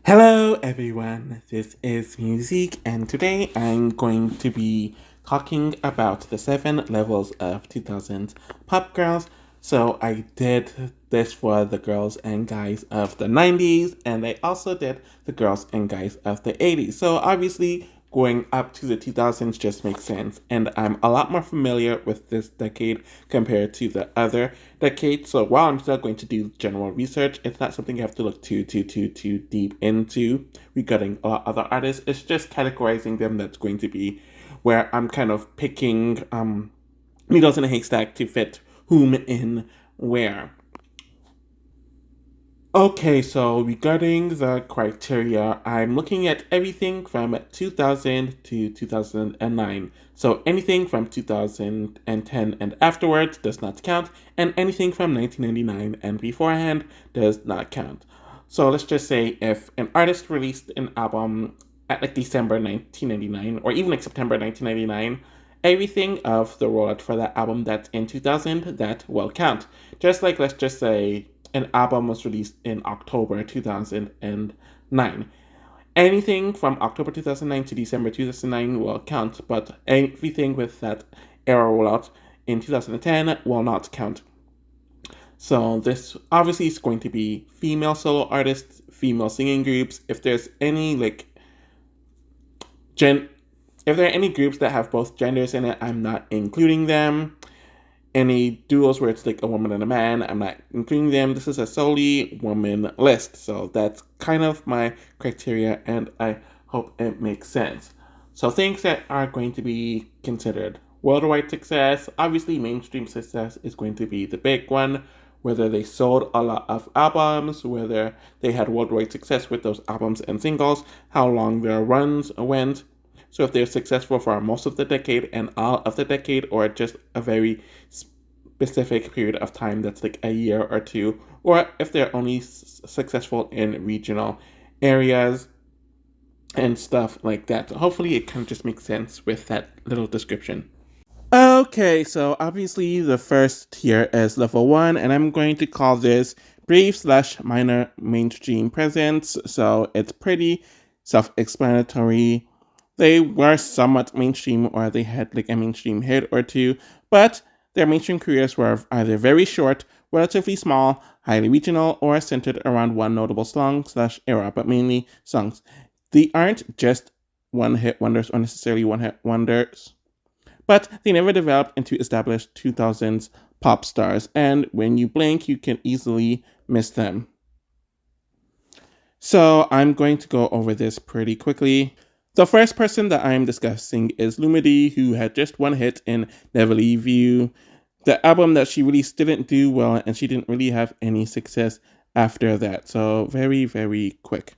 Hello everyone, this is Music, and today I'm going to be talking about the 7 levels of 2000s pop girls. So I did this for the girls and guys of the 90s, and I also did the girls and guys of the 80s. So obviously going up to the 2000s just makes sense, and I'm a lot more familiar with this decade compared to the other decade. So while I'm still going to do general research, it's not something you have to look too deep into regarding a lot of other artists. It's just categorizing them that's going to be where I'm kind of picking needles in a haystack to fit whom in where. Okay, so regarding the criteria, I'm looking at everything from 2000 to 2009. So anything from 2010 and afterwards does not count, and anything from 1999 and beforehand does not count. So let's just say if an artist released an album at like December 1999 or even like September 1999, everything of the rollout for that album that's in 2000, that will count. Just like, let's just say an album was released in October 2009. Anything from October 2009 to December 2009 will count, but everything with that era rollout in 2010 will not count. So this obviously is going to be female solo artists, female singing groups. If there's any like gen if there are any groups that have both genders in it, I'm not including them. Any duos where it's like a woman and a man, I'm not including them. This is a solely woman list. So that's kind of my criteria, and I hope it makes sense. So things that are going to be considered worldwide success, obviously mainstream success is going to be the big one. Whether they sold a lot of albums, whether they had worldwide success with those albums and singles, how long their runs went. So if they're successful for most of the decade and all of the decade, or just a very specific period of time that's like a year or two, or if they're only successful in regional areas and stuff like that. So hopefully it kind of just makes sense with that little description. Okay, so obviously the first tier is level 1, and I'm going to call this brief slash minor mainstream presence. So it's pretty self explanatory. They were somewhat mainstream, or they had like a mainstream hit or two, but their mainstream careers were either very short, relatively small, highly regional, or centered around one notable song slash era, but mainly songs. They aren't just one hit wonders or necessarily one hit wonders, but they never developed into established 2000s pop stars, and when you blink, you can easily miss them. So I'm going to go over this pretty quickly. The first person that I'm discussing is Lumidee, who had just one hit in Never Leave You. The album that she released didn't do well, and she didn't really have any success after that. So very quick.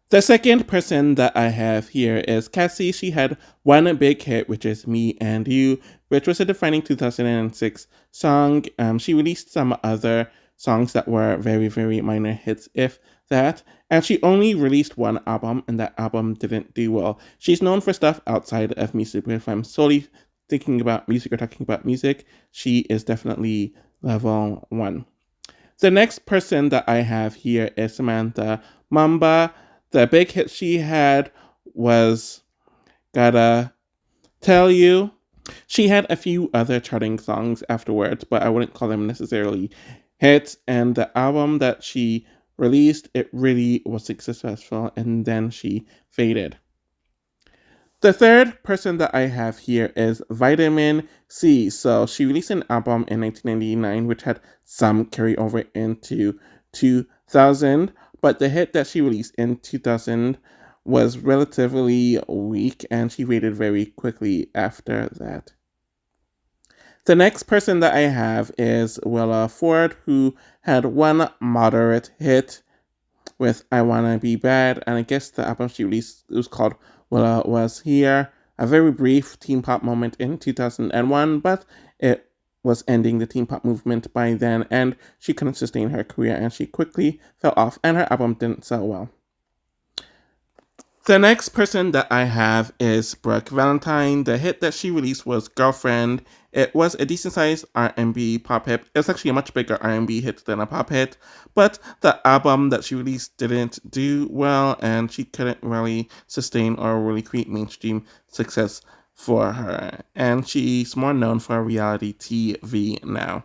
The second person that I have here is Cassie. She had one big hit, which is Me and You, which was a defining 2006 song. She released some other songs that were very minor hits, if that. And she only released one album, and that album didn't do well. She's known for stuff outside of music, but if I'm solely thinking about music or talking about music, she is definitely level 1. The next person that I have here is Samantha Mamba. The big hit she had was Gotta Tell You. She had a few other charting songs afterwards, but I wouldn't call them necessarily hits. And the album that she released, it really was successful, and then she faded. The third person that I have here is Vitamin C. So she released an album in 1999, which had some carryover into 2000, but the hit that she released in 2000 was relatively weak, and she faded very quickly after that. The next person that I have is Willa Ford, who had one moderate hit with I Wanna Be Bad, and I guess the album she released was called Willa Was Here. A very brief teen pop moment in 2001, but it was ending the teen pop movement by then, and she couldn't sustain her career, and she quickly fell off, and her album didn't sell well. The next person that I have is Brooke Valentine. The hit that she released was Girlfriend. It was a decent-sized R&B pop hit. It was actually a much bigger R&B hit than a pop hit, but the album that she released didn't do well, and she couldn't really sustain or really create mainstream success for her. And she's more known for reality TV now.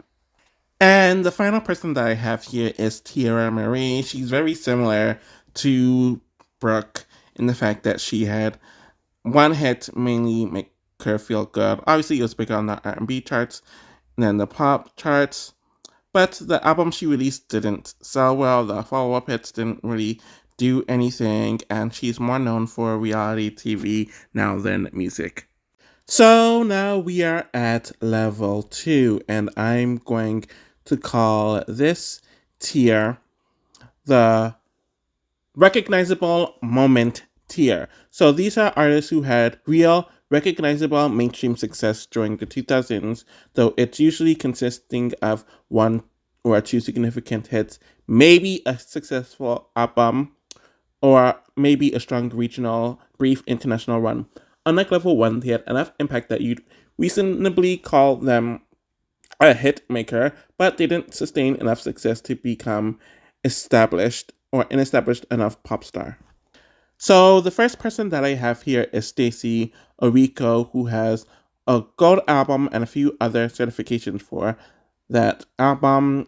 And the final person that I have here is Teairra Mari. She's very similar to Brooke in the fact that she had one hit mainly make her feel good. Obviously, it was bigger on the R&B charts than the pop charts, but the album she released didn't sell well. The follow-up hits didn't really do anything, and she's more known for reality TV now than music. So now we are at level 2, and I'm going to call this tier the recognizable moment tier. So these are artists who had real recognizable mainstream success during the 2000s, though it's usually consisting of one or two significant hits, maybe a successful album, or maybe a strong regional, brief international run. Unlike level 1, they had enough impact that you'd reasonably call them a hit maker, but they didn't sustain enough success to become established or an established enough pop star. So the first person that I have here is Stacey Orrico, who has a gold album and a few other certifications for that album,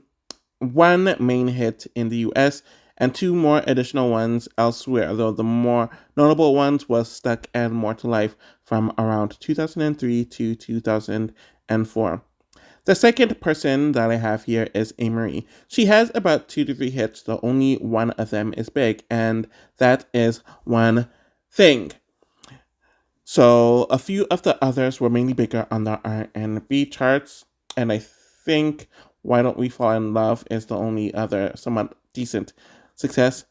one main hit in the US, and two more additional ones elsewhere, though the more notable ones was Stuck and More to Life from around 2003 to 2004. The second person that I have here is Amerie. She has about 2 to 3 hits, though only one of them is big, and that is One Thing. So a few of the others were mainly bigger on the R&B charts, and I think Why Don't We Fall in Love is the only other somewhat decent success.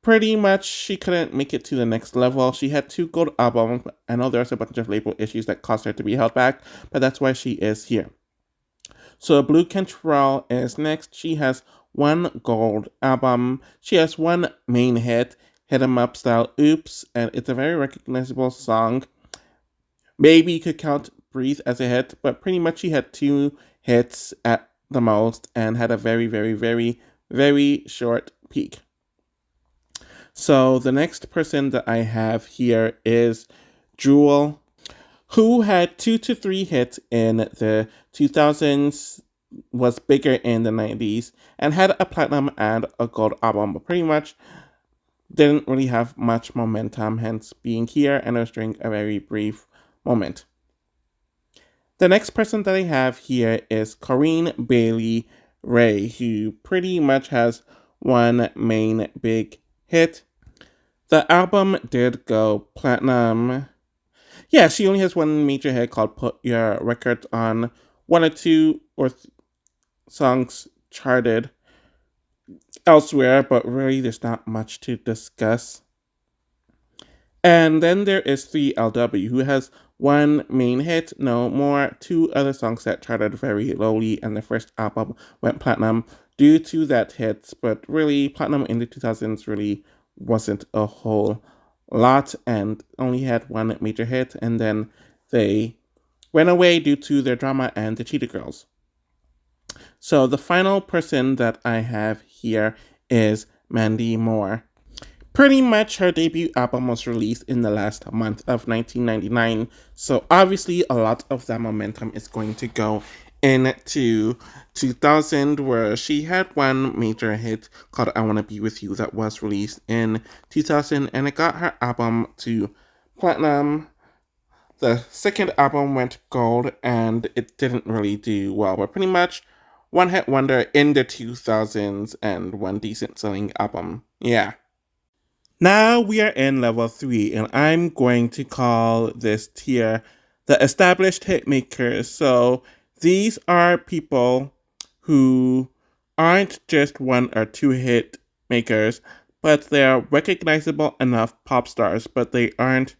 Pretty much, she couldn't make it to the next level. She had 2 gold albums. I know there's a bunch of label issues that caused her to be held back, but that's why she is here. So Blu Cantrell is next. She has 1 gold album. She has 1 main hit, Hit 'em Up style Oops, and it's a very recognizable song. Maybe you could count Breathe as a hit, but pretty much she had 2 hits at the most and had a very, very, very, very short peak. So the next person that I have here is Jewel, who had 2 to 3 hits in the 2000s, was bigger in the 90s, and had a platinum and a gold album, but pretty much didn't really have much momentum, hence being here, and it was during a very brief moment. The next person that I have here is Corinne Bailey Rae, who pretty much has 1 main big hit. The album did go platinum. Yeah, she only has 1 major hit called Put Your Record On. 1 or 2 songs charted elsewhere, but really there's not much to discuss. And then there is 3LW, who has 1 main hit, no more, 2 other songs that charted very lowly, and the first album went platinum due to that hit, but really, platinum in the 2000s really wasn't a whole lot and only had 1 major hit, and then they went away due to their drama and the Cheetah Girls. So the final person that I have here is Mandy Moore. Pretty much her debut album was released in the last month of 1999, so obviously a lot of that momentum is going to go into 2000, where she had 1 major hit called I Wanna Be With You that was released in 2000, and it got her album to platinum. The second album went gold, and it didn't really do well, but pretty much 1 hit wonder in the 2000s and 1 decent selling album. Yeah. Now we are in level 3, and I'm going to call this tier the established hitmakers. So these are people who aren't just 1 or 2 hit makers, but they're recognizable enough pop stars, but they aren't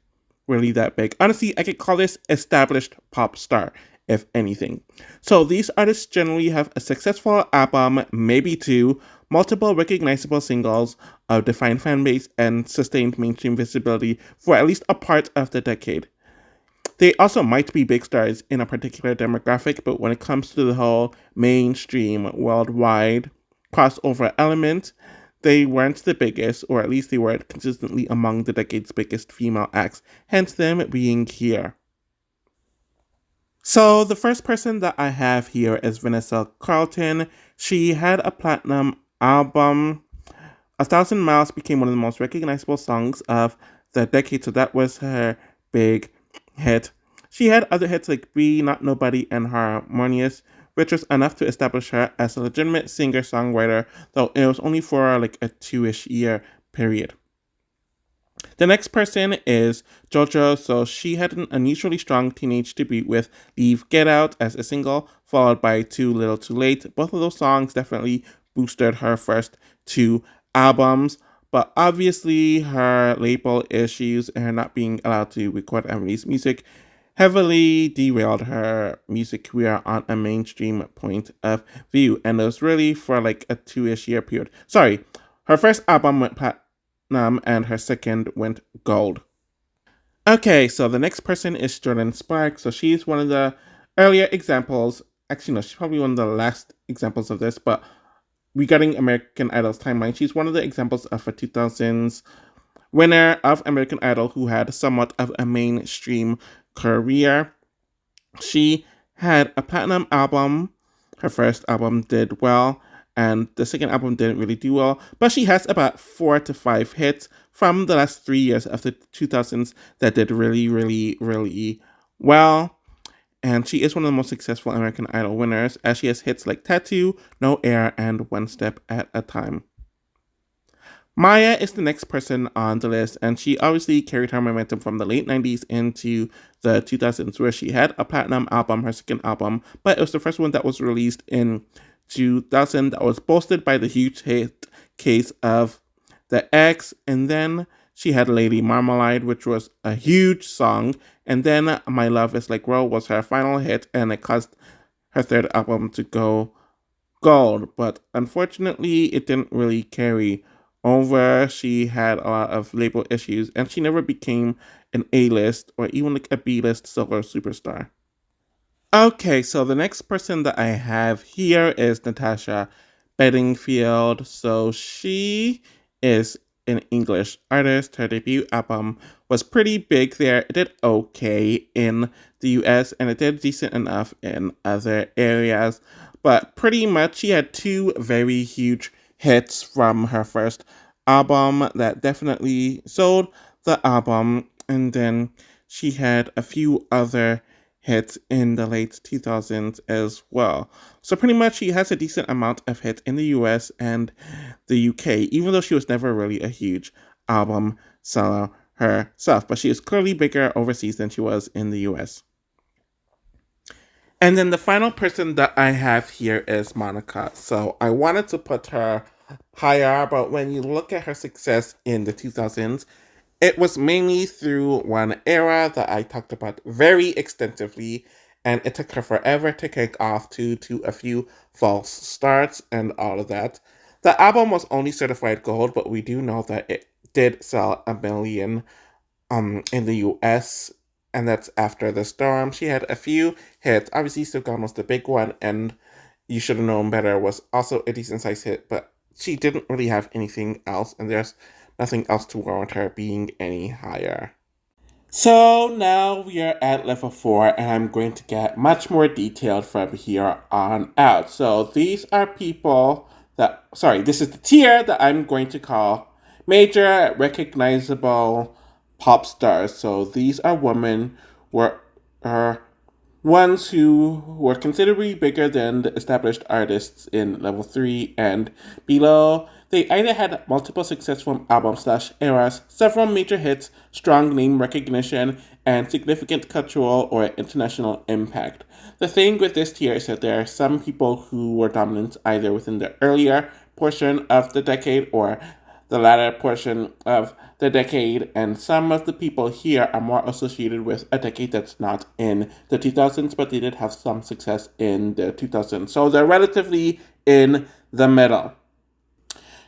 really that big. Honestly, I could call this established pop star, if anything. So these artists generally have a successful album, maybe 2, multiple recognizable singles, a defined fan base, and sustained mainstream visibility for at least a part of the decade. They also might be big stars in a particular demographic, but when it comes to the whole mainstream, worldwide crossover element, they weren't the biggest, or at least they weren't consistently among the decade's biggest female acts, hence them being here. So, the first person that I have here is Vanessa Carlton. She had a platinum album. A Thousand Miles became one of the most recognizable songs of the decade, so that was her big hit. She had other hits like Be Not Nobody and Harmonious, which was enough to establish her as a legitimate singer-songwriter, though it was only for like a 2-ish year period. The next person is JoJo. So she had an unusually strong teenage debut with Leave Get Out as a single, followed by Too Little Too Late. Both of those songs definitely boosted her first two albums, but obviously her label issues and her not being allowed to record and release music heavily derailed her music career on a mainstream point of view. And it was really for like a 2-ish year period. Sorry, her first album went platinum and her second went gold. Okay, so the next person is Jordan Sparks. So she's one of the earlier examples. Actually, no, she's probably one of the last examples of this, but regarding American Idol's timeline, she's one of the examples of a 2000s winner of American Idol who had somewhat of a mainstream career. She had a platinum album. Her first album did well, and the second album didn't really do well, but she has about 4 to 5 hits from the last 3 years of the 2000s that did really, really, really well. And she is one of the most successful American Idol winners, as she has hits like Tattoo, No Air, and One Step at a Time. Maya is the next person on the list, and she obviously carried her momentum from the late 90s into the 2000s, where she had a platinum album, her second album, but it was the first one that was released in 2000 that was boasted by the huge hit Case of the X, and then she had Lady Marmalade, which was a huge song, and then My Love Is Like Roll was her final hit, and it caused her third album to go gold, but unfortunately it didn't really carry over. She had a lot of label issues, and she never became an A-list or even like a B-list solo superstar. Okay, so the next person that I have here is Natasha Bedingfield. So she is an English artist. Her debut album was pretty big there. It did okay in the US and it did decent enough in other areas. But pretty much she had two very huge hits from her first album that definitely sold the album. And then she had a few other hits in the late 2000s as well. So pretty much she has a decent amount of hits in the US and the UK, even though she was never really a huge album seller herself. But she is clearly bigger overseas than she was in the US. And then the final person that I have here is Monica. So I wanted to put her higher, but when you look at her success in the 2000s, it was mainly through one era that I talked about very extensively, and it took her forever to kick off to a few false starts and all of that. The album was only certified gold, but we do know that it did sell 1 million in the US, and that's after the storm. She had a few hits. Obviously, Still Gone was the big one, and You Should Have Known Better was also a decent sized hit, but she didn't really have anything else, and there's nothing else to warrant her being any higher. So now we are at level 4, and I'm going to get much more detailed from here on out. So these are people this is the tier that I'm going to call major recognizable pop stars. So these are women were are ones who were considerably bigger than the established artists in level 3 and below. They either had multiple successful albums/eras, several major hits, strong name recognition, and significant cultural or international impact. The thing with this tier is that there are some people who were dominant either within the earlier portion of the decade or the latter portion of the decade, and some of the people here are more associated with a decade that's not in the 2000s, but they did have some success in the 2000s. So they're relatively in the middle.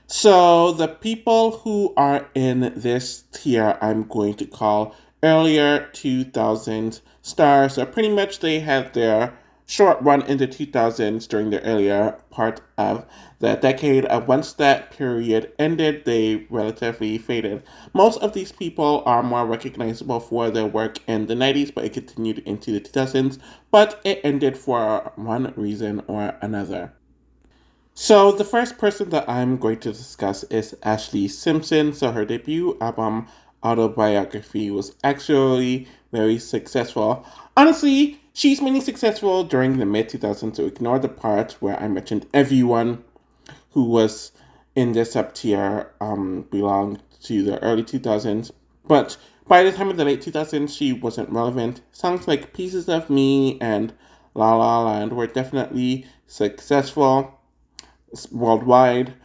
So the people who are in this tier, I'm going to call earlier 2000s stars. So pretty much they had their short run in the 2000s during the earlier part of the decade. Once that period ended, they relatively faded. Most of these people are more recognizable for their work in the 90s, but it continued into the 2000s, but it ended for one reason or another. So the first person that I'm going to discuss is Ashley Simpson. So her debut album Autobiography was actually very successful. Honestly, she's mainly successful during the mid 2000s, so ignore the part where I mentioned everyone who was in this sub tier belonged to the early 2000s. But by the time of the late 2000s, she wasn't relevant. Songs like Pieces of Me and La La Land were definitely successful worldwide.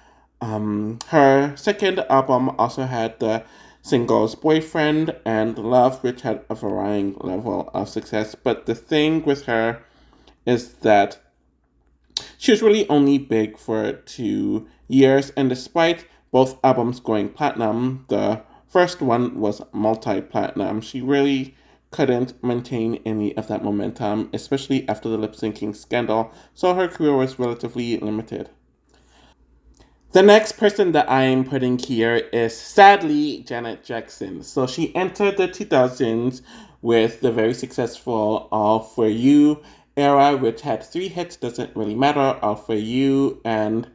Her second album also had the singles Boyfriend and Love, which had a varying level of success. But the thing with her is that she was really only big for 2 years, and despite both albums going platinum, the first one was multi platinum. She really couldn't maintain any of that momentum, especially after the lip syncing scandal, so her career was relatively limited. The next person that I'm putting here is sadly Janet Jackson. So she entered the 2000s with the very successful All For You era, which had three hits, doesn't really matter, All For You and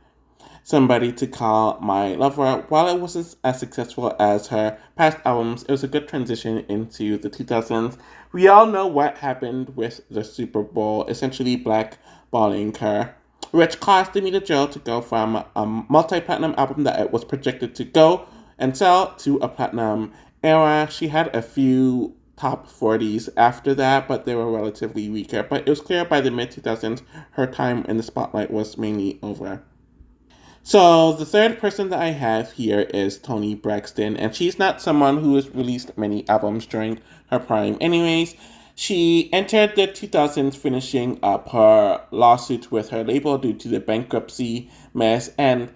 Somebody to Call My Lover. While it wasn't as successful as her past albums, it was a good transition into the 2000s. We all know what happened with the Super Bowl, essentially blackballing her, which caused Anita Joe to go from a multi-platinum album that it was projected to go and sell to a platinum era. She had a few top 40s after that, but they were relatively weaker. But it was clear by the mid 2000s her time in the spotlight was mainly over. So the third person that I have here is Toni Braxton, and she's not someone who has released many albums during her prime. Anyways, she entered the 2000s finishing up her lawsuit with her label due to the bankruptcy mess, and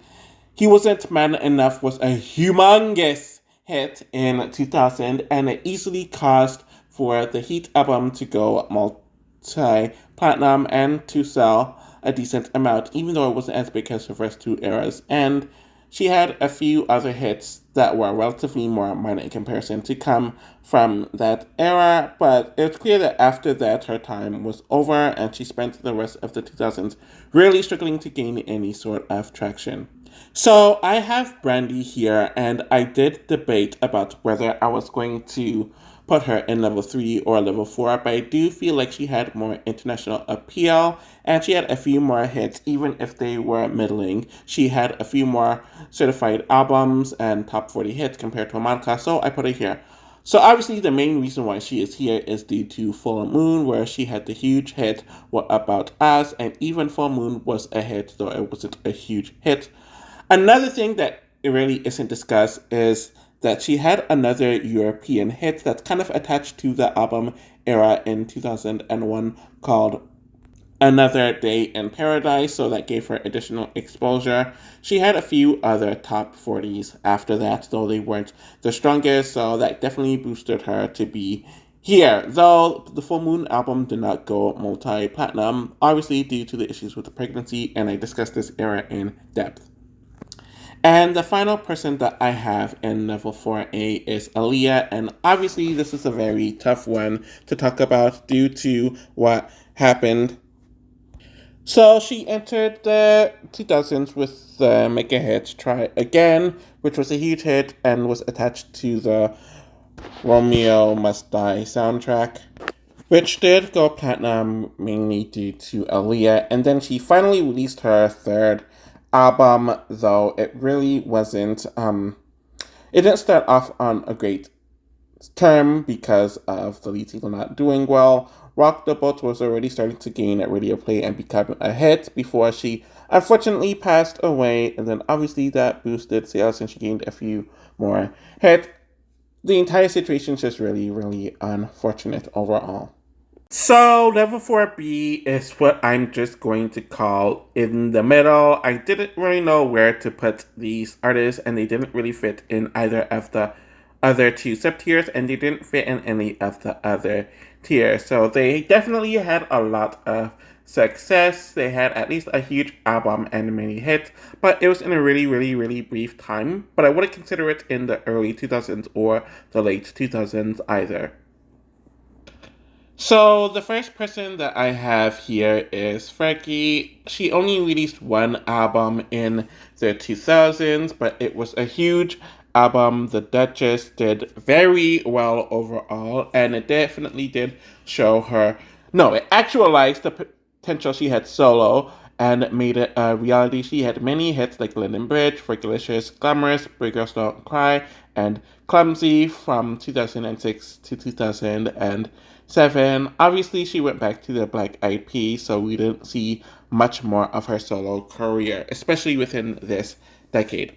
He Wasn't Man Enough was a humongous hit in 2000, and it easily caused for the Heat album to go multi platinum and to sell a decent amount, even though it wasn't as big as her first two eras. And she had a few other hits that were relatively more minor in comparison to come from that era, but it's clear that after that her time was over and she spent the rest of the 2000s really struggling to gain any sort of traction. So I have Brandy here, and I did debate about whether I was going to put her in level 3 or level 4, but I do feel like she had more international appeal, and she had a few more hits, even if they were middling. She had a few more certified albums and top 40 hits compared to Monica, so I put her here. So obviously the main reason why she is here is due to Full Moon, where she had the huge hit What About Us, and even Full Moon was a hit, though it wasn't a huge hit. Another thing that really isn't discussed is that she had another European hit that's kind of attached to the album era in 2001 called Another Day in Paradise, so that gave her additional exposure. She had a few other top 40s after that, though they weren't the strongest, so that definitely boosted her to be here. Though the Full Moon album did not go multi platinum, obviously due to the issues with the pregnancy, and I discussed this era in depth. And the final person that I have in level 4A is Aaliyah, and obviously this is a very tough one to talk about due to what happened. So she entered the 2000s with the mega hit Try Again, which was a huge hit and was attached to the Romeo Must Die soundtrack, which did go platinum mainly due to Aaliyah. And then she finally released her third album, though it really wasn't, it didn't start off on a great term because of the lead single not doing well. Rock the Boat was already starting to gain at radio play and become a hit before she unfortunately passed away, and then obviously that boosted sales and she gained a few more hits. The entire situation is just really, really unfortunate overall. So, level 4B is what I'm just going to call in the middle. I didn't really know where to put these artists, and they didn't really fit in either of the other two sub tiers, and they didn't fit in any of the other tiers. So, they definitely had a lot of success. They had at least a huge album and many hits, but it was in a really, really, really brief time. But I wouldn't consider it in the early 2000s or the late 2000s either. So the first person that I have here is Frankie. She only released one album in the 2000s, but it was a huge album. The Duchess did very well overall, and it definitely did show her. No, it actualized the potential she had solo and made it a reality. She had many hits like London Bridge, Fergalicious, Glamorous, Big Girls Don't Cry, and Clumsy from 2006 to 2007. Obviously, she went back to the Black Eyed Peas, so we didn't see much more of her solo career, especially within this decade.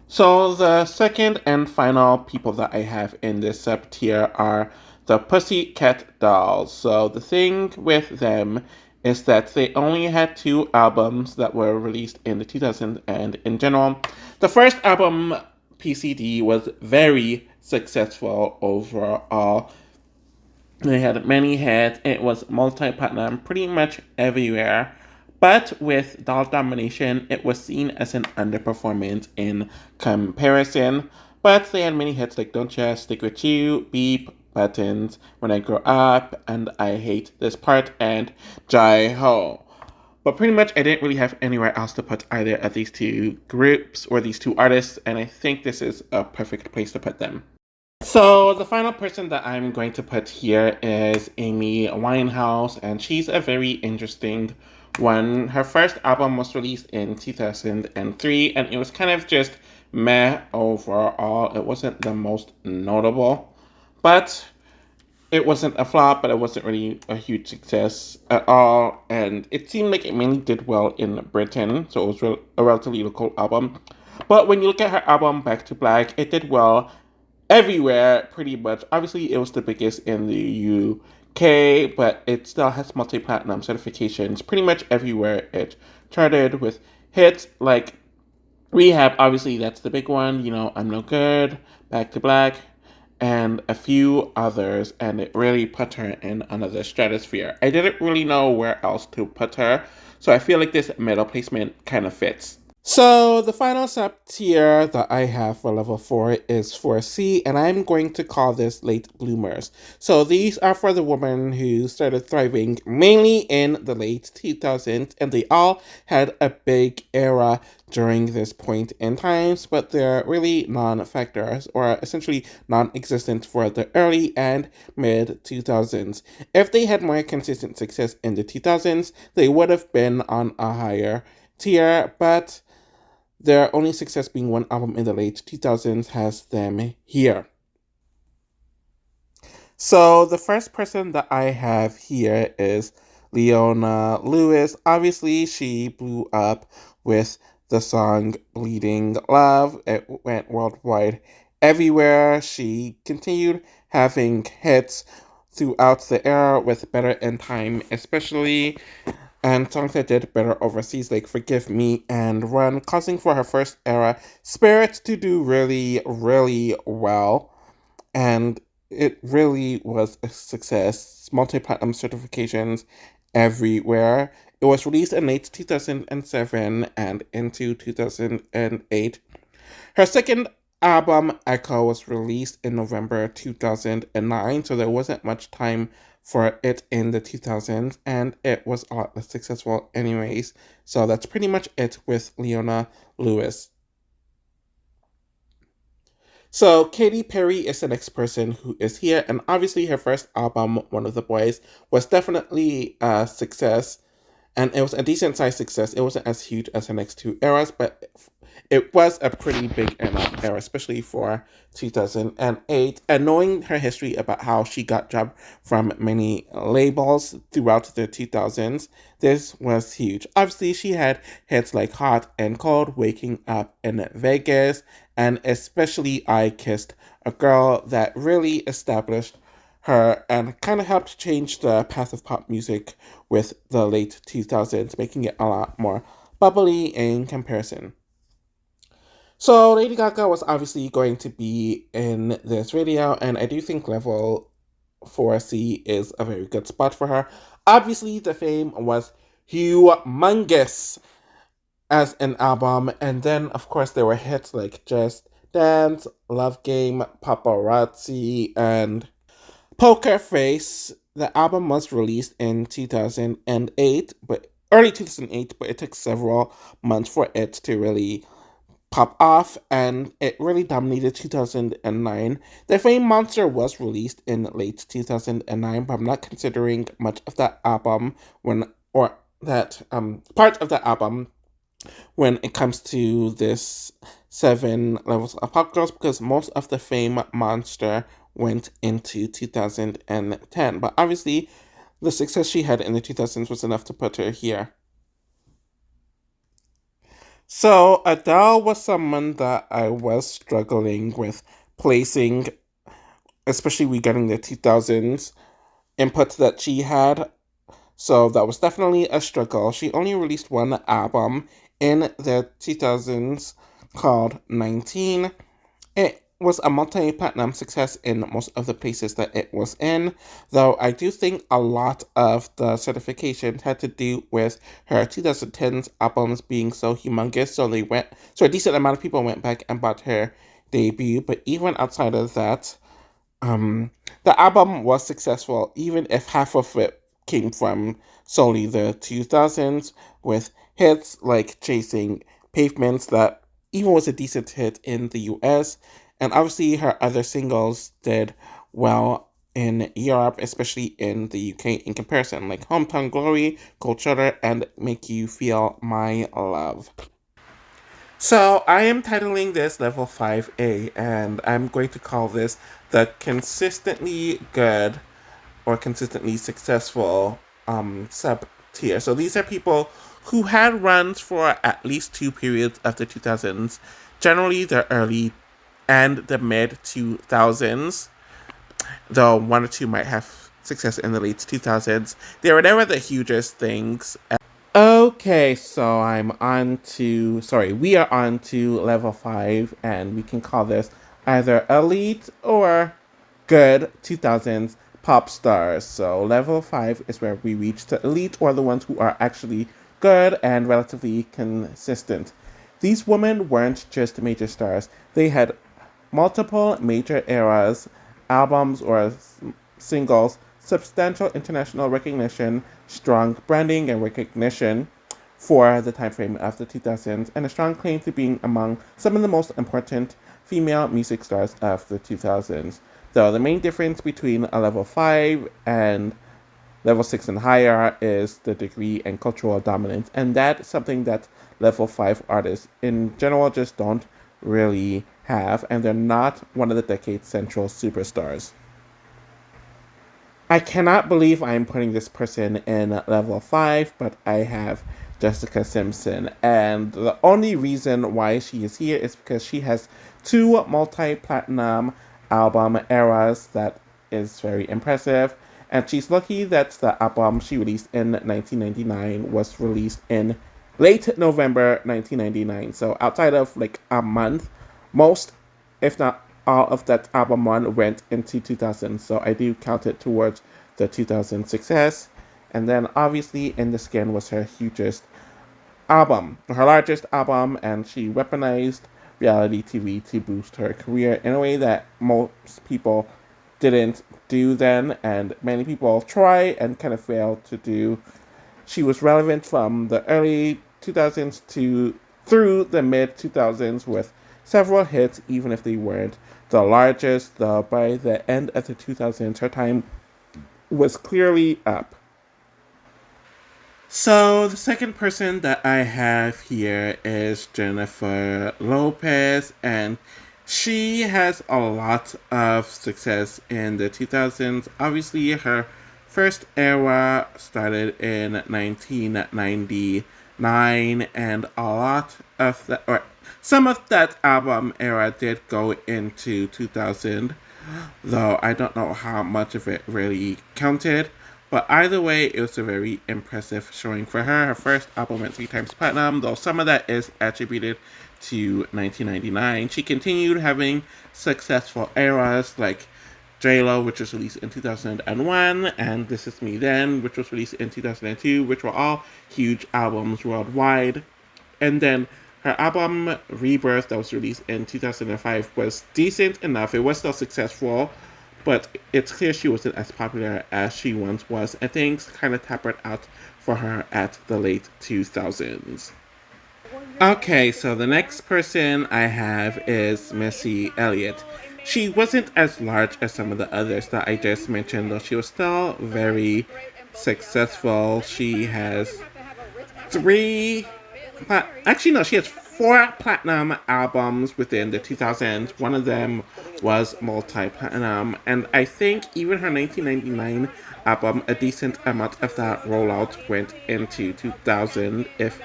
So the second and final people that I have in this sub tier are the Pussycat Dolls. So the thing with them is that they only had two albums that were released in the 2000s, and in general, the first album, PCD, was very successful overall. They had many hits. It was multi-platinum pretty much everywhere. But with Doll Domination, it was seen as an underperformance in comparison. But they had many hits like Don't Ya, Stick With You, Beep, Buttons, When I Grow Up, and I Hate This Part, and Jai Ho. But pretty much, I didn't really have anywhere else to put either of these two groups or these two artists, and I think this is a perfect place to put them. So the final person that I'm going to put here is Amy Winehouse, and she's a very interesting one. Her first album was released in 2003, and it was kind of just meh overall. It wasn't the most notable, but it wasn't a flop, but it wasn't really a huge success at all. And it seemed like it mainly did well in Britain, so it was a relatively local album. But when you look at her album Back to Black, it did well everywhere pretty much. Obviously, it was the biggest in the UK, but it still has multi-platinum certifications pretty much everywhere it charted with hits like Rehab. Obviously, that's the big one. You know, I'm No Good, Back to Black, and a few others, and it really put her in another stratosphere. I didn't really know where else to put her, so I feel like this middle placement kind of fits. So the final sub tier that I have for level 4 is 4C, and I'm going to call this late bloomers. So these are for the women who started thriving mainly in the late 2000s, and they all had a big era during this point in times, but they're really non-factors or essentially non-existent for the early and mid 2000s. If they had more consistent success in the 2000s, they would have been on a higher tier, but their only success being one album in the late 2000s has them here. So the first person that I have here is Leona Lewis. Obviously, she blew up with the song Bleeding Love. It went worldwide everywhere. She continued having hits throughout the era with Better in Time, especially, and songs that did better overseas like Forgive Me and Run, causing for her first era Spirits to do really, really well. And it really was a success. Multi-platinum certifications everywhere. It was released in late 2007 and into 2008. Her second album, Echo, was released in November 2009, so there wasn't much time for it in the 2000s, and it was a lot less successful anyways. So that's pretty much it with Leona Lewis. So Katy Perry is the next person who is here, and obviously her first album, One of the Boys, was definitely a success, and it was a decent sized success. It wasn't as huge as the next two eras, but it was a pretty big enough era, especially for 2008. And knowing her history about how she got dropped from many labels throughout the 2000s, this was huge. Obviously, she had hits like Hot and Cold, Waking Up in Vegas, and especially I Kissed a Girl that really established her and kind of helped change the path of pop music with the late 2000s, making it a lot more bubbly in comparison. So Lady Gaga was obviously going to be in this video, and I do think level 4C is a very good spot for her. Obviously, the fame was humongous as an album, and then of course there were hits like Just Dance, Love Game, Paparazzi, and Poker Face. The album was released in 2008, but early 2008, but it took several months for it to really pop off, and it really dominated 2009. The Fame Monster was released in late 2009, but I'm not considering much of that album or that part of the album when it comes to this 7 levels of pop girls, because most of the Fame Monster went into 2010. But obviously, the success she had in the 2000s was enough to put her here. So Adele was someone that I was struggling with placing, especially regarding the 2000s input that she had. So that was definitely a struggle. She only released one album in the 2000s called 19. It was a multi-platinum success in most of the places that it was in, though I do think a lot of the certifications had to do with her 2010s albums being so humongous, so a decent amount of people went back and bought her debut, but even outside of that, the album was successful, even if half of it came from solely the 2000s, with hits like Chasing Pavements that even was a decent hit in the US, and obviously her other singles did well in Europe, especially in the UK in comparison, like Hometown Glory, Cold Shoulder, and Make You Feel My Love. So I am titling this level 5A, and I'm going to call this the consistently good or consistently successful sub tier. So these are people who had runs for at least 2 periods of the 2000s, generally the early and the mid 2000s, though one or two might have success in the late 2000s. They were never the hugest things. Okay, so we are on to level 5, and we can call this either elite or good 2000s pop stars. So level 5 is where we reach the elite, or the ones who are actually good and relatively consistent. These women weren't just major stars, they had multiple major eras, albums or singles, substantial international recognition, strong branding and recognition for the time frame of the 2000s, and a strong claim to being among some of the most important female music stars of the 2000s. So the main difference between a level 5 and level 6 and higher is the degree and cultural dominance, and that's something that level 5 artists in general just don't really have, and they're not one of the decade's central superstars. I cannot believe I am putting this person in level 5, but I have Jessica Simpson, and the only reason why she is here is because she has 2 multi-platinum album eras that is very impressive, and she's lucky that the album she released in 1999 was released in late November 1999. So outside of like a month, most, if not all of that album run went into 2000. So I do count it towards the 2000 success. And then obviously In the Skin was her largest album, and she weaponized reality TV to boost her career in a way that most people didn't do then, and many people try and kind of fail to do. She was relevant from the early 2000s through the mid 2000s with several hits, even if they weren't the largest. Though by the end of the 2000s, her time was clearly up. So the second person that I have here is Jennifer Lopez, and she has a lot of success in the 2000s. Obviously, her first era started in 1999, and a lot of that, or some of that album era did go into 2000. though I don't know how much of it really counted. But either way, it was a very impressive showing for her. Her first album went 3 times platinum, though some of that is attributed to 1999. She continued having successful eras like J-Lo, which was released in 2001, and This Is Me Then, which was released in 2002, which were all huge albums worldwide. And then her album Rebirth, that was released in 2005, was decent enough. It was still successful, but it's clear she wasn't as popular as she once was, and things kind of tapered out for her at the late 2000s. Okay, so the next person I have is Missy Elliott. She wasn't as large as some of the others that I just mentioned, though she was still very successful. She has three actually no, she has 4 platinum albums within the 2000s. One of them was multi-platinum, and I think even her 1999 album, a decent amount of that rollout went into 2000. If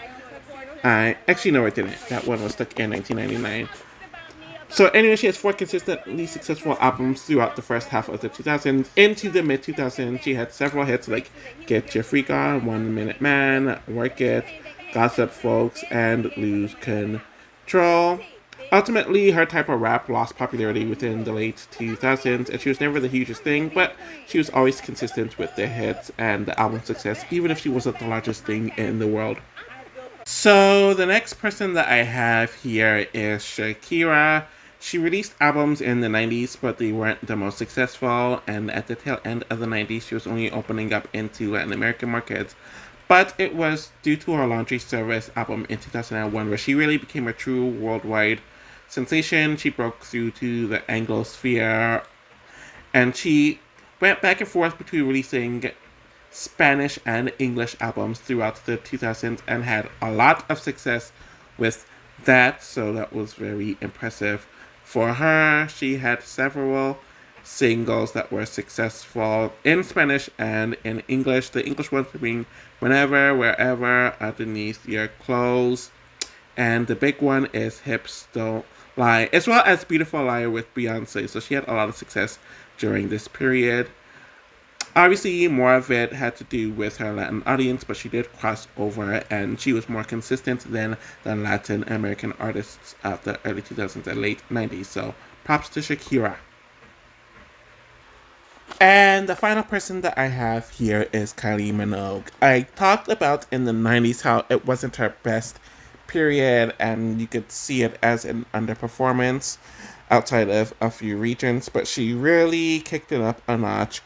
I actually no, it didn't. That one was stuck in 1999. So anyway, she has 4 consistently successful albums throughout the first half of the 2000s. Into the mid 2000s, she had several hits like Get Your Freak On, 1 Minute Man, Work It, Gossip Folks, and Lose Control. Ultimately, her type of rap lost popularity within the late 2000s, and she was never the hugest thing, but she was always consistent with the hits and the album success, even if she wasn't the largest thing in the world. So, the next person that I have here is Shakira. She released albums in the 90s, but they weren't the most successful, and at the tail end of the 90s, she was only opening up into Latin American markets. But it was due to her Laundry Service album in 2001 where she really became a true worldwide sensation. She broke through to the Anglosphere, and she went back and forth between releasing Spanish and English albums throughout the 2000s and had a lot of success with that, so that was very impressive for her. She had several singles that were successful in Spanish and in English. The English ones being Whenever, Wherever, Underneath Your Clothes, and the big one is Hips Don't Lie, as well as Beautiful Liar with Beyonce. So she had a lot of success during this period. Obviously, more of it had to do with her Latin audience, but she did cross over and she was more consistent than the Latin American artists of the early 2000s and late 90s. So props to Shakira. And the final person that I have here is Kylie Minogue. I talked about in the 90s how it wasn't her best period, and you could see it as an underperformance outside of a few regions, but she really kicked it up a notch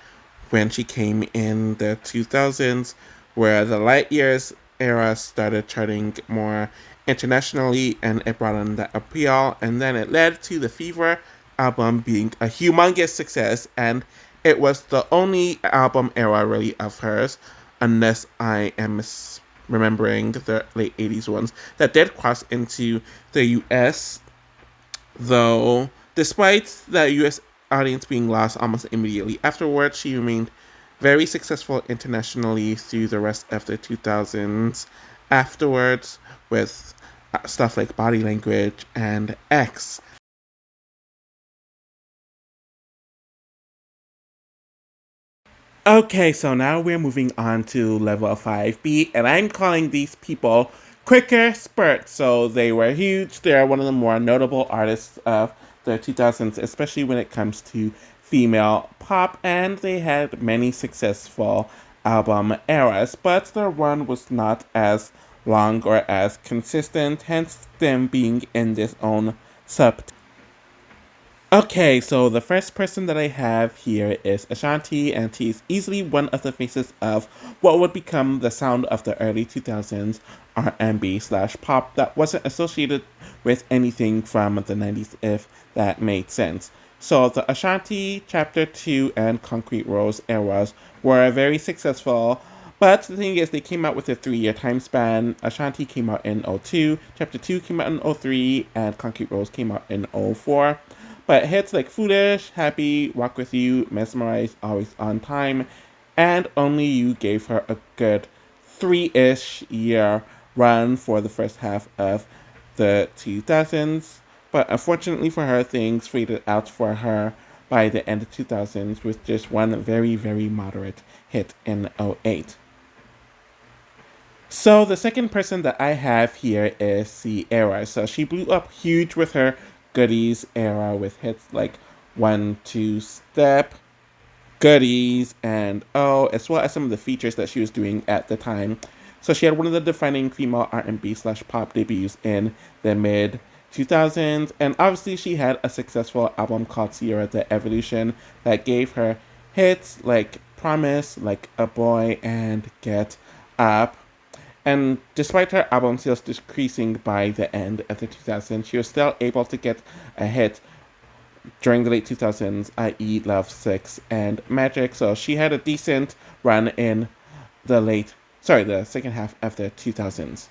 when she came in the 2000s, where the Light Years era started charting more internationally and it brought in that appeal, and then it led to the Fever album being a humongous success, and it was the only album era really of hers, unless I am remembering the late 80s ones, that did cross into the US, though despite the US audience being lost almost immediately afterwards, she remained very successful internationally through the rest of the 2000s afterwards with stuff like Body Language and X. Okay, so now we're moving on to level 5B, and I'm calling these people Quicker Spurt. So they were huge. They're one of the more notable artists of the 2000s, especially when it comes to female pop, and they had many successful album eras, but their run was not as long or as consistent, hence them being in this own sub. Okay, so the first person that I have here is Ashanti, and she's easily one of the faces of what would become the sound of the early 2000s R&B slash pop that wasn't associated with anything from the 90s, if that made sense. So the Ashanti, Chapter 2, and Concrete Rose eras were very successful, but the thing is, they came out with a 3-year time span. Ashanti came out in '02, Chapter 2 came out in '03, and Concrete Rose came out in '04. But hits like Foolish, Happy, Walk With You, Mesmerize, Always On Time, and Only You gave her a good 3-ish year run for the first half of the 2000s. But unfortunately for her, things faded out for her by the end of 2000s with just one very, very moderate hit in '08. So the second person that I have here is Ciara. So she blew up huge with her Goodies era with hits like One Two Step, Goodies, and Oh, as well as some of the features that she was doing at the time. So she had one of the defining female R&B/pop debuts in the mid 2000s, and obviously she had a successful album called Ciara The Evolution that gave her hits like Promise, Like a Boy, and Get Up. And despite her album sales decreasing by the end of the 2000s, she was still able to get a hit during the late 2000s, i.e., Love 6 and Magic. So she had a decent run in the second half of the 2000s.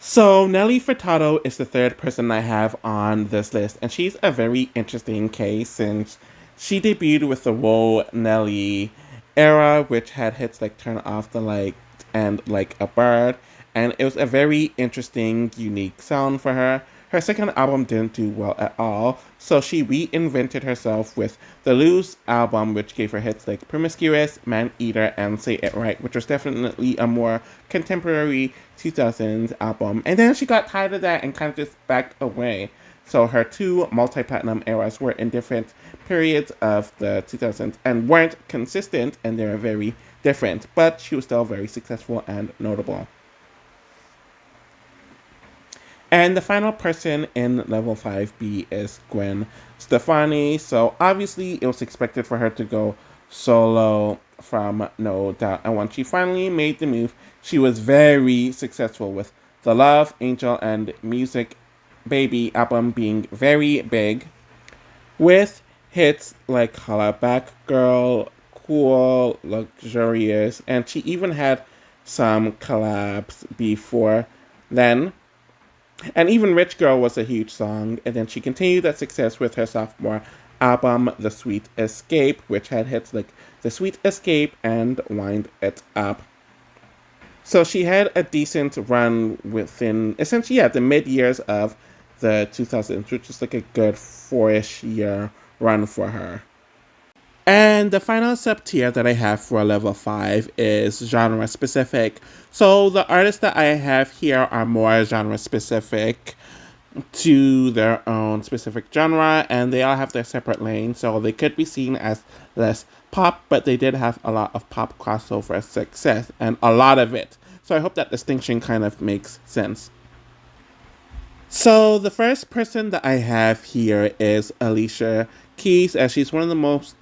So Nelly Furtado is the third person I have on this list, and she's a very interesting case since she debuted with the Whoa Nelly era, which had hits like Turn Off the Light and Like a Bird, and it was a very interesting, unique sound for her. Her second album didn't do well at all, so she reinvented herself with the Loose album, which gave her hits like Promiscuous, Man Eater, and Say It Right, which was definitely a more contemporary 2000s album. And then she got tired of that and kind of just backed away. So her two multi-platinum eras were in different periods of the 2000s and weren't consistent, and they were very different, but she was still very successful and notable. And the final person in level 5B is Gwen Stefani. So obviously it was expected for her to go solo from No Doubt. And when she finally made the move, she was very successful with the Love, Angel, and Music Baby album being very big, with hits like Holla Back Girl, Cool, Luxurious, and she even had some collabs before then. And even Rich Girl was a huge song, and then she continued that success with her sophomore album, The Sweet Escape, which had hits like The Sweet Escape and Wind It Up. So she had a decent run within, essentially, the mid-years of the 2000s, which is like a good 4-ish year run for her. And the final sub-tier that I have for level 5 is genre specific. So the artists that I have here are more genre specific to their own specific genre, and they all have their separate lanes, so they could be seen as less pop, but they did have a lot of pop crossover success, and a lot of it. So I hope that distinction kind of makes sense. So the first person that I have here is Alicia Keys, as she's one of the most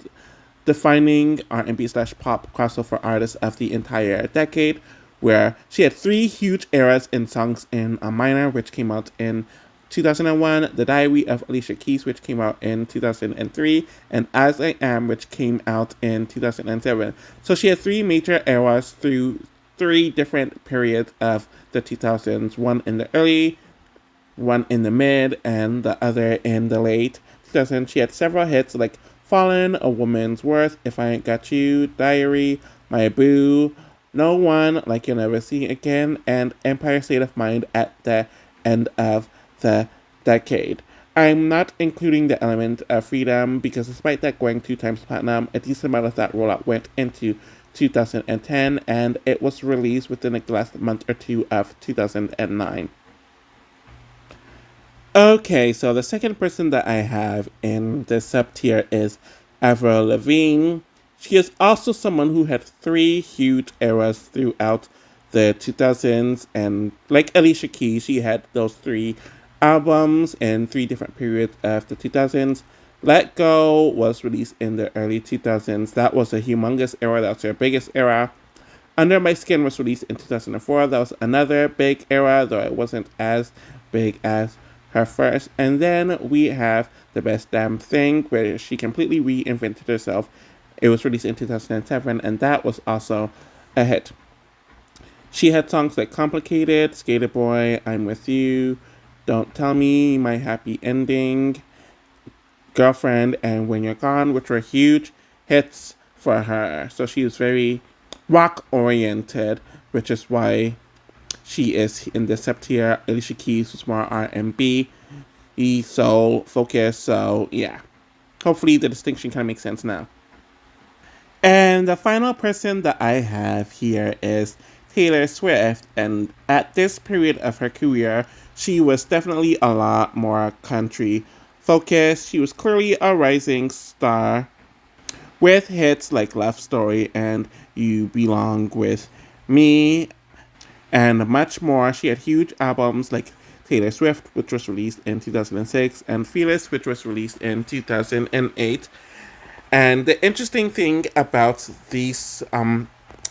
defining R&B/pop crossover artists of the entire decade, where she had 3 huge eras in Songs in a Minor, which came out in 2001, The Diary of Alicia Keys, which came out in 2003, and As I Am, which came out in 2007. So she had 3 major eras through 3 different periods of the 2000s, one in the early, one in the mid, and the other in the late 2000s. She had several hits like Fallen, A Woman's Worth, If I Ain't Got You, Diary, My Boo, No One, Like You'll Never See Again, and Empire State of Mind at the end of the decade. I'm not including the element of Freedom because despite that going 2 times platinum, a decent amount of that rollout went into 2010, and it was released within like the last month or two of 2009. Okay, so the second person that I have in this sub-tier is Avril Lavigne. She is also someone who had 3 huge eras throughout the 2000s, and like Alicia Keys, she had those 3 albums in 3 different periods of the 2000s. Let Go was released in the early 2000s. That was a humongous era. That was her biggest era. Under My Skin was released in 2004. That was another big era, though it wasn't as big as her first. And then we have The Best Damn Thing, where she completely reinvented herself. It was released in 2007, and that was also a hit. She had songs like Complicated, Skater Boy, I'm With You, Don't Tell Me, My Happy Ending, Girlfriend, and When You're Gone, which were huge hits for her. So she was very rock-oriented, which is why she is in the sub-tier. Alicia Keys was more R&B, soul focused, so yeah. Hopefully the distinction kind of makes sense now. And the final person that I have here is Taylor Swift. And at this period of her career, she was definitely a lot more country focused. She was clearly a rising star with hits like Love Story and You Belong With Me and much more. She had huge albums like Taylor Swift, which was released in 2006, and Fearless, which was released in 2008. And the interesting thing about these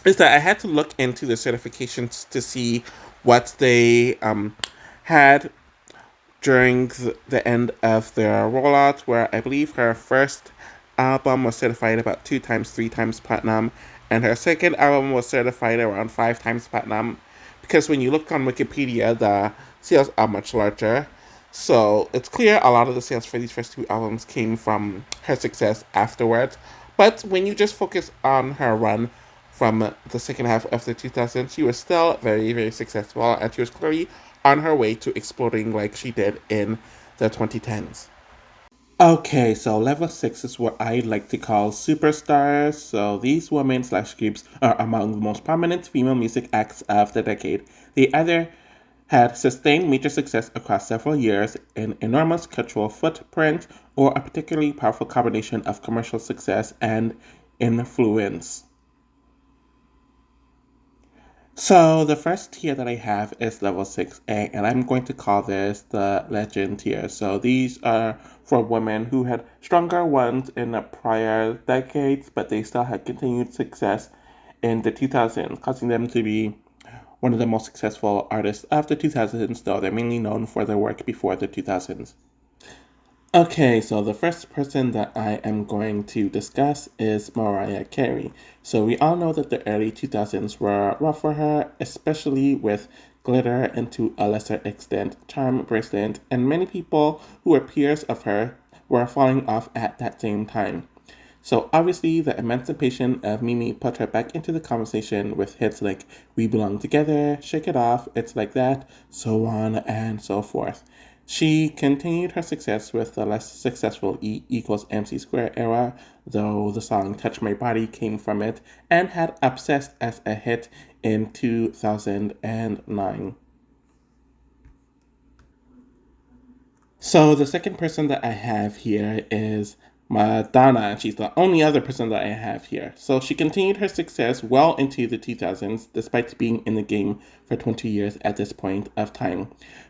is that I had to look into the certifications to see what they had during the end of their rollout, where I believe her first album was certified about 2 times, 3 times platinum, and her second album was certified around 5 times platinum. Because when you look on Wikipedia, the sales are much larger. So it's clear a lot of the sales for these first 2 albums came from her success afterwards. But when you just focus on her run from the second half of the 2000s, she was still very, very successful, and she was clearly on her way to exploding like she did in the 2010s. Okay, so level 6 is what I like to call superstars. So these women slash groups are among the most prominent female music acts of the decade. They either had sustained major success across several years, an enormous cultural footprint, or a particularly powerful combination of commercial success and influence. So the first tier that I have is level 6A, and I'm going to call this the legend tier. So these are for women who had stronger ones in the prior decades, but they still had continued success in the 2000s, causing them to be one of the most successful artists of the 2000s, though they're mainly known for their work before the 2000s. Okay, so the first person that I am going to discuss is Mariah Carey. So we all know that the early 2000s were rough for her, especially with Glitter and to a lesser extent Charm Bracelet, and many people who were peers of her were falling off at that same time. So obviously the emancipation of Mimi put her back into the conversation with hits like We Belong Together, Shake It Off, It's Like That, so on and so forth. She continued her success with the less successful E equals MC Square era, though the song Touch My Body came from it and had Obsessed as a hit in 2009. So the second person that I have here is Madonna, and she's the only other person that I have here. So she continued her success well into the 2000s, despite being in the game for 20 years at this point of time.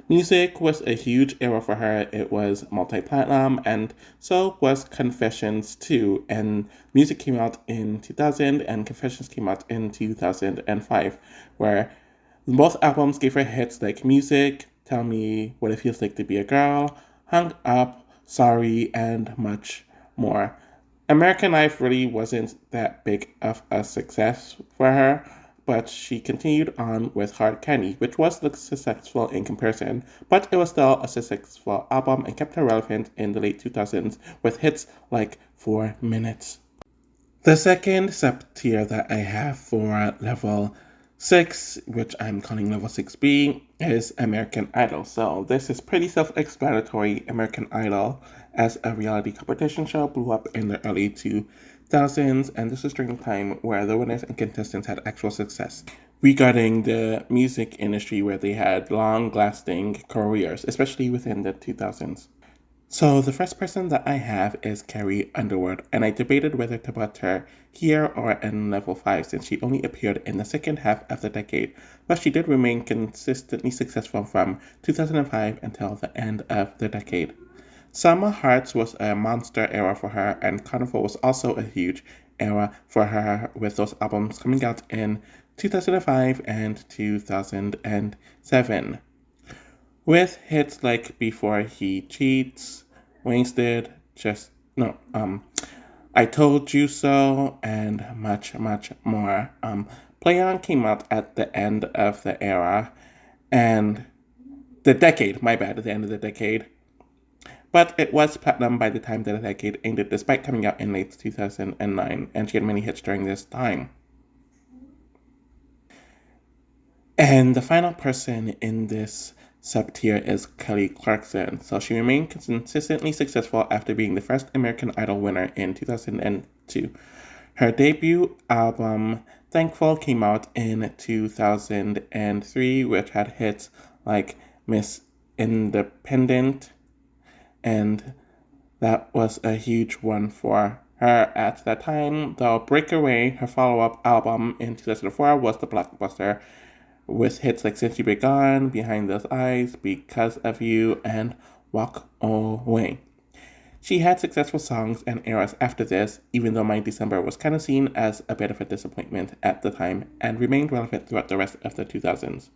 Music was a huge era for her. It was multi-platinum, and so was Confessions too. And music came out in 2000, and Confessions came out in 2005, where both albums gave her hits like Music, Tell Me What It Feels Like to Be a Girl, Hung Up, Sorry, and much more. American Life really wasn't that big of a success for her, but she continued on with Hard Candy, which was successful in comparison, but it was still a successful album and kept her relevant in the late 2000s with hits like 4 Minutes. The second sub tier that I have for level 6, which I'm calling level 6B, is American Idol. So this is pretty self-explanatory. American Idol, as a reality competition show, blew up in the early 2000s, and this was during the time where the winners and contestants had actual success regarding the music industry, where they had long-lasting careers, especially within the 2000s. So the first person that I have is Carrie Underwood, and I debated whether to put her here or in level 5 since she only appeared in the second half of the decade, but she did remain consistently successful from 2005 until the end of the decade. Summer Hearts was a monster era for her, and Carnival was also a huge era for her, with those albums coming out in 2005 and 2007 with hits like Before He Cheats, Wasted, just no, I Told You So, and much, much more. Play On came out at the end of the era, and the decade, my bad, at the end of the decade. But it was platinum by the time that the decade ended, despite coming out in late 2009, and she had many hits during this time. And the final person in this sub-tier is Kelly Clarkson. So she remained consistently successful after being the first American Idol winner in 2002. Her debut album, Thankful, came out in 2003, which had hits like Miss Independent, and that was a huge one for her at that time. Though Breakaway, her follow-up album in 2004, was the blockbuster with hits like Since You Be Gone, Behind Those Eyes, Because of You, and Walk Away. She had successful songs and eras after this, even though My December was kind of seen as a bit of a disappointment at the time and remained relevant throughout the rest of the 2000s.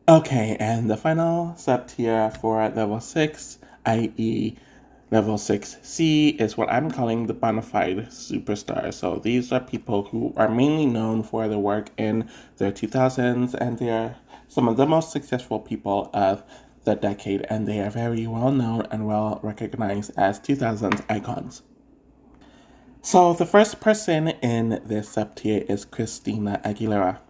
Okay, and the final sub-tier for level 6, i.e. level 6C, is what I'm calling the bona fide superstars. So these are people who are mainly known for their work in the 2000s, and they are some of the most successful people of the decade, and they are very well known and well recognized as 2000s icons. So the first person in this sub-tier is Christina Aguilera.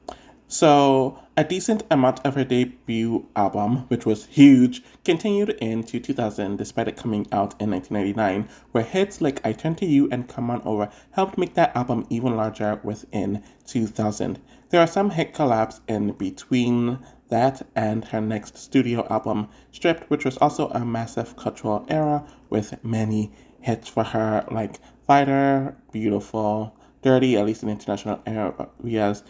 So a decent amount of her debut album, which was huge, continued into 2000 despite it coming out in 1999, where hits like I Turn to You and Come On Over helped make that album even larger within 2000. There are some hit collabs in between that and her next studio album, Stripped, which was also a massive cultural era with many hits for her like Fighter, Beautiful, Dirty, at least in international areas,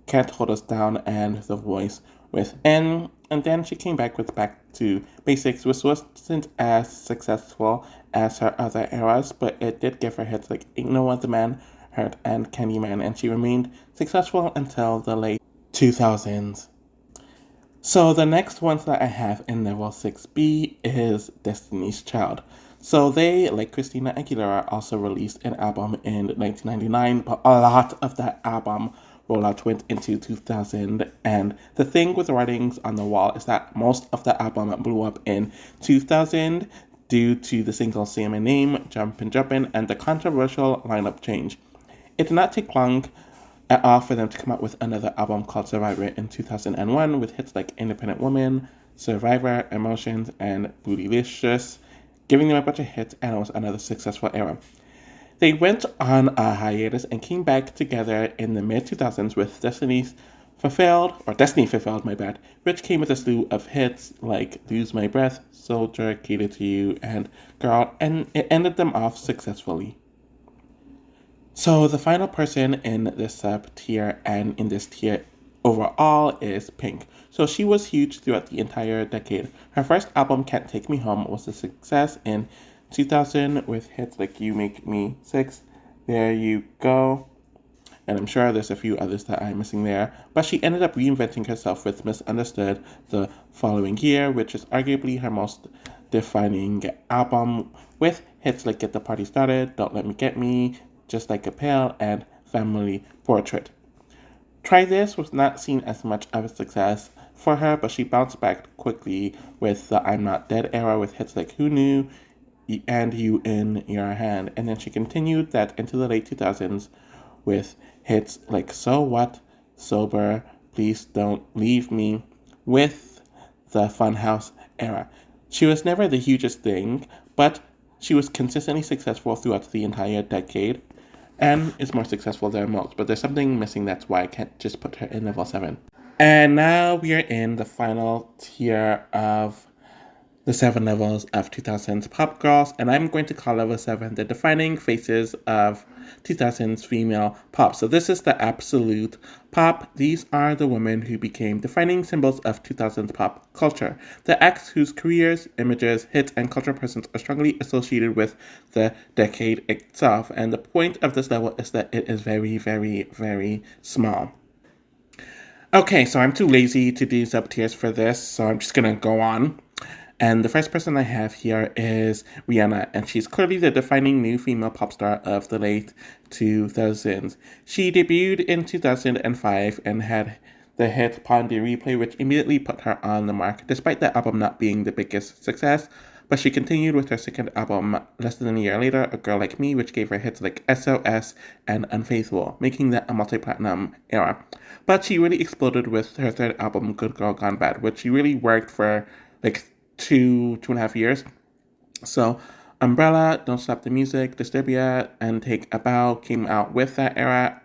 Can't Hold Us Down, and The Voice Within. And then she came back with Back to Basics, which wasn't as successful as her other eras, but it did give her hits like Ain't No Other Man, Hurt, and Candyman, and she remained successful until the late 2000s. So the next ones that I have in level 6B is Destiny's Child. So they, like Christina Aguilera, also released an album in 1999, but a lot of that album rollout went into 2000. And the thing with the writings on the wall is that most of the album blew up in 2000 due to the single Say My Name, Jumpin' Jumpin', and the controversial lineup change. It did not take long at all for them to come out with another album called Survivor in 2001 with hits like Independent Woman, Survivor, Emotions, and Bootylicious, giving them a bunch of hits, and it was another successful era. They went on a hiatus and came back together in the mid-2000s with Destiny Fulfilled, my bad, which came with a slew of hits like Lose My Breath, Soldier, Cater to You, and Girl, and it ended them off successfully. So the final person in this sub-tier and in this tier overall is Pink. So she was huge throughout the entire decade. Her first album, Can't Take Me Home, was a success in 2000 with hits like You Make Me Sick, There You Go, and I'm sure there's a few others that I'm missing there. But she ended up reinventing herself with Misunderstood the following year, which is arguably her most defining album, with hits like Get the Party Started, Don't Let Me Get Me, Just Like a Pill, and Family Portrait. Try This was not seen as much of a success for her, but she bounced back quickly with the I'm Not Dead era with hits like Who Knew and You in Your Hand. And then she continued that into the late 2000s with hits like So What, Sober, Please Don't Leave Me, with the Funhouse era. She was never the hugest thing, but she was consistently successful throughout the entire decade, and is more successful than most. But there's something missing, that's why I can't just put her in level 7. And now we are in the final tier of the 7 levels of 2000s pop girls, and I'm going to call level 7 the defining faces of 2000s female pop. So this is the absolute pop. These are the women who became defining symbols of 2000s pop culture. The acts whose careers, images, hits, and cultural presence are strongly associated with the decade itself. And the point of this level is that it is very, very, very small. Okay, so I'm too lazy to do sub-tiers for this, so I'm just gonna go on. And the first person I have here is Rihanna, and she's clearly the defining new female pop star of the late 2000s. She debuted in 2005 and had the hit Pon de Replay, which immediately put her on the mark, despite the album not being the biggest success. But she continued with her second album less than a year later, A Girl Like Me, which gave her hits like SOS and Unfaithful, making that a multi-platinum era. But she really exploded with her third album, Good Girl Gone Bad, which she really worked for like 2.5 years. So Umbrella, Don't Stop the Music, Disturbia, and Take a Bow came out with that era.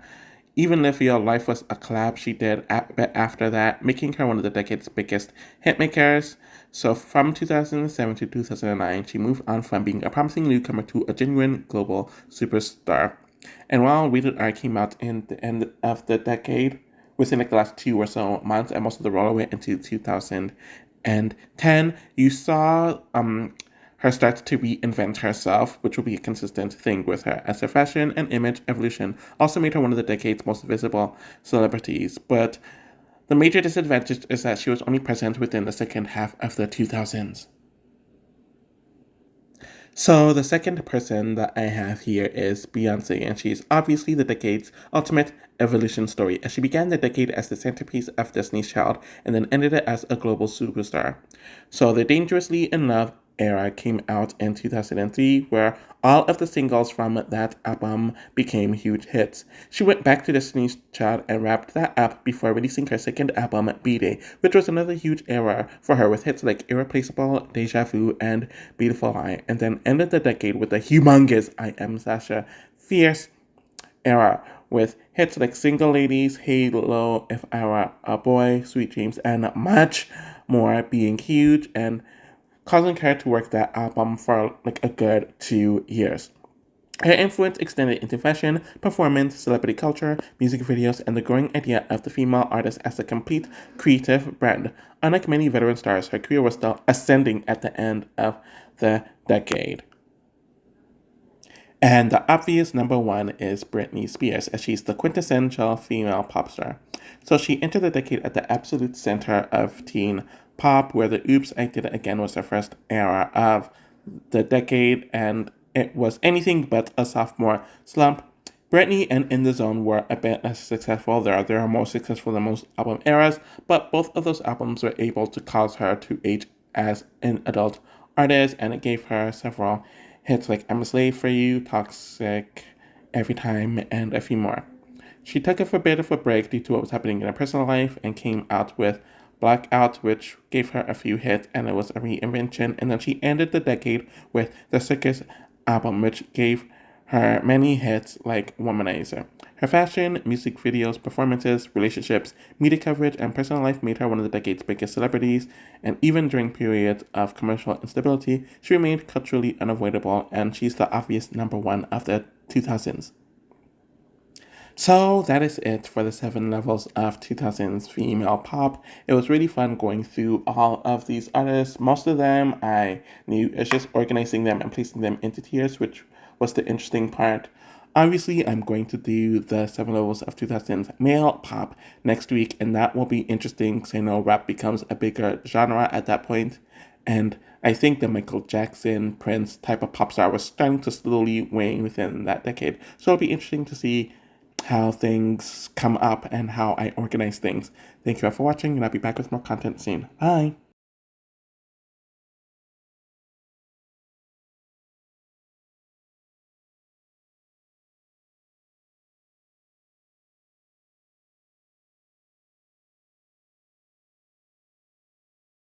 Even If Your Life Was a Collab, she did a bit after that, making her one of the decade's biggest hitmakers. So from 2007 to 2009, she moved on from being a promising newcomer to a genuine global superstar. And while Rated R came out in the end of the decade, within like the last 2 or so months, and most of the rollover into 2010, you saw her start to reinvent herself, which will be a consistent thing with her, as her fashion and image evolution also made her one of the decade's most visible celebrities. But the major disadvantage is that she was only present within the second half of the 2000s. So the second person that I have here is Beyonce, and she's obviously the decade's ultimate evolution story, as she began the decade as the centerpiece of Destiny's Child and then ended it as a global superstar. So the Dangerously in Love era came out in 2003, where all of the singles from that album became huge hits. She went back to Destiny's Child and wrapped that up before releasing her second album, B-Day, which was another huge era for her with hits like Irreplaceable, Deja Vu, and Beautiful Lie, and then ended the decade with the humongous I Am Sasha Fierce era with hits like Single Ladies, Halo, If I Were a Boy, Sweet Dreams, and much more being huge and causing her to work that album for like a good 2 years. Her influence extended into fashion, performance, celebrity culture, music videos, and the growing idea of the female artist as a complete creative brand. Unlike many veteran stars, her career was still ascending at the end of the decade. And the obvious number one is Britney Spears, as she's the quintessential female pop star. So she entered the decade at the absolute center of teen pop, where the Oops, I Did It Again was the first era of the decade, and it was anything but a sophomore slump. Britney and In the Zone were a bit less successful. They are more successful than most album eras, but both of those albums were able to cause her to age as an adult artist, and it gave her several hits like I'm a Slave for You, Toxic, Every Time, and a few more. She took a bit of a break due to what was happening in her personal life and came out with Blackout, which gave her a few hits and it was a reinvention. And then she ended the decade with the Circus album, which gave her many hits like Womanizer. Her fashion, music videos, performances, relationships, media coverage, and personal life made her one of the decade's biggest celebrities, and even during periods of commercial instability, she remained culturally unavoidable, and she's the obvious number one of the 2000s. So that is it for the 7 levels of 2000s female pop. It was really fun going through all of these artists. Most of them I knew. It's just organizing them and placing them into tiers, which was the interesting part. Obviously, I'm going to do the 7 levels of 2000s male pop next week, and that will be interesting because I know rap becomes a bigger genre at that point. And I think the Michael Jackson, Prince type of pop star was starting to slowly wane within that decade. So it'll be interesting to see how things come up and how I organize things. Thank you all for watching, and I'll be back with more content soon. Bye!